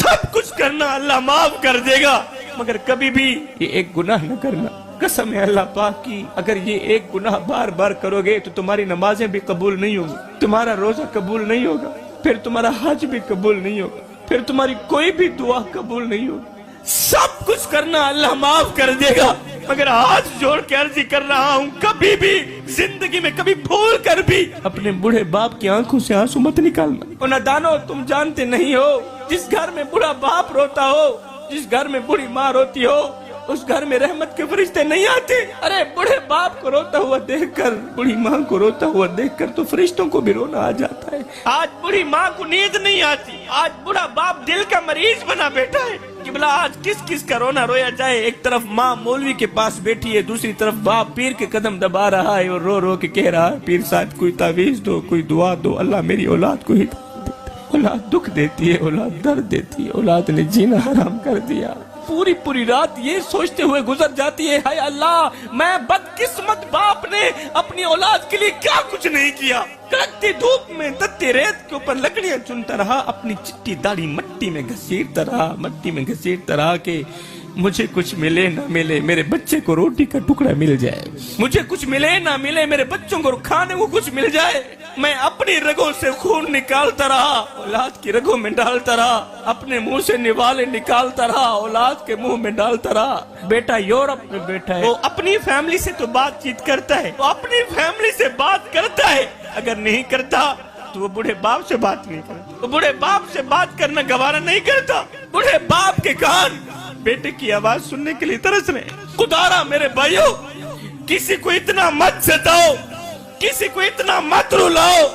सब कुछ करना, अल्लाह माफ कर देगा, मगर कभी भी ये एक गुनाह न करना। कसम है अल्लाह पाक की, अगर ये एक गुनाह बार बार करोगे तो तुम्हारी नमाजें भी कबूल नहीं होगी, तुम्हारा रोजा कबूल नहीं होगा, फिर तुम्हारा हज भी कबूल नहीं होगा, फिर तुम्हारी कोई भी दुआ कबूल नहीं होगी। सब कुछ करना, अल्लाह माफ कर देगा, मगर हाथ जोड़ के अर्जी कर रहा हूँ, कभी भी जिंदगी में कभी भूल कर भी अपने बूढ़े बाप की आंखों से आंसू मत निकालना। और नादानो, तुम जानते नहीं हो, जिस घर में बूढ़ा बाप रोता हो, जिस घर में बूढ़ी माँ रोती हो, उस घर में रहमत के फरिश्ते नहीं आते। अरे बूढ़े बाप को रोता हुआ देखकर, बूढ़ी माँ को रोता हुआ देखकर तो फरिश्तों को भी रोना आ जाता है। आज बूढ़ी माँ को नींद नहीं आती, आज बूढ़ा बाप दिल का मरीज बना बैठा है कि भला आज किस किस का रोना रोया जाए। एक तरफ माँ मौलवी के पास बैठी है, दूसरी तरफ बाप पीर के कदम दबा रहा है और रो रो के कह रहा है, पीर साहब कोई तावीज दो, कोई दुआ दो, अल्लाह मेरी औलाद को ही। औलाद दुख देती है, औलाद दर्द देती है, औलाद ने जीना हराम कर दिया। पूरी पूरी रात ये सोचते हुए गुजर जाती है, हाय अल्लाह, मैं बदकिस्मत बाप ने अपनी औलाद के लिए क्या कुछ नहीं किया। कड़कती धूप में तत्ती रेत के ऊपर लकड़ियां चुनता रहा, अपनी चिट्टी दाढ़ी मट्टी में घसीटता रहा, मट्टी में घसीटता रहा कि मुझे कुछ मिले ना मिले, मेरे बच्चे को रोटी का टुकड़ा मिल जाए, मुझे कुछ मिले ना मिले, मेरे बच्चों को खाने को कुछ मिल जाए। मैं अपनी रगों से खून निकालता रहा, औलाद की रगों में डालता रहा, अपने मुंह से निवाले निकालता रहा, औलाद के मुंह में डालता रहा। बेटा यूरोप में बैठा है, वो अपनी फैमिली से तो बातचीत करता है, वो अपनी फैमिली से बात करता है, अगर नहीं करता तो वो बूढ़े बाप से बात नहीं करता, वो बूढ़े बाप से बात करना गवारा नहीं करता। बूढ़े बाप के कान बेटे की आवाज सुनने के लिए तरस रहे। खुदारा मेरे भाइयों, किसी को इतना मत सताओ, किसी को इतना मत रुलाओ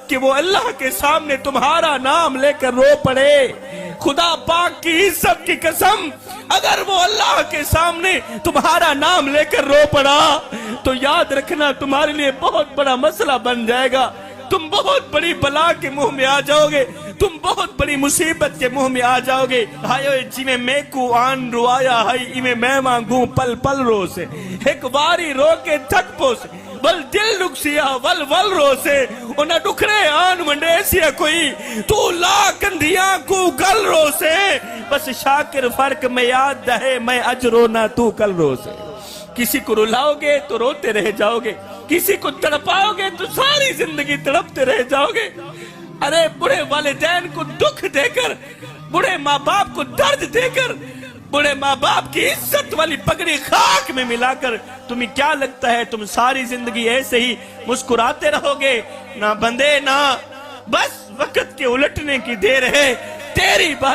कि वो अल्लाह के सामने तुम्हारा नाम लेकर रो पड़े। खुदा पाक की इज्जत की कसम, अगर वो अल्लाह के सामने तुम्हारा नाम लेकर रो पड़ा तो याद रखना तुम्हारे लिए बहुत बड़ा मसला बन जाएगा। तुम बहुत बड़ी बला के मुंह में आ जाओगे, तुम बहुत बड़ी मुसीबत के मुंह में आ जाओगे। हायो जिमे मैकू आन रुआया हाई इमे मैं मांगू पल पल रो से, एक बारी रो के थक पोसे, बल दिल रुकसिया वल वल रो से, उन्हें दुखड़े आन मंडेसिया कोई तू ला कंधिया को गल रो से, बस शाकिर फर्क में याद दहे मैं अज रोना तू कल रो से। किसी को रुलाओगे तो रोते रह जाओगे, किसी को तड़पाओगे तो सारी जिंदगी तड़पते रह जाओगे। अरे बूढ़े वालिदैन को दुख देकर, बूढ़े माँ बाप को दर्द देकर, बूढ़े माँ बाप की इज्जत वाली पगड़ी खाक में मिलाकर तुम्हें क्या लगता है तुम सारी जिंदगी ऐसे ही मुस्कुराते रहोगे? ना बंदे ना, बस वक्त के उलटने की देर है, तेरी बात